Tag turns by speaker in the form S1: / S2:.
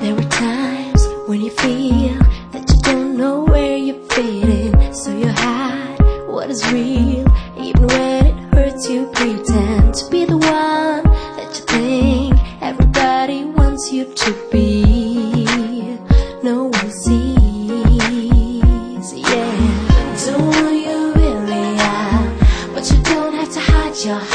S1: There are times when you feel that you don't know where you fit in, so you hide what is real, even when it hurts. You pretend to be the one that you think everybody wants you to be. No one sees, yeah. Don't know who you really are, but you don't have to hide your heart.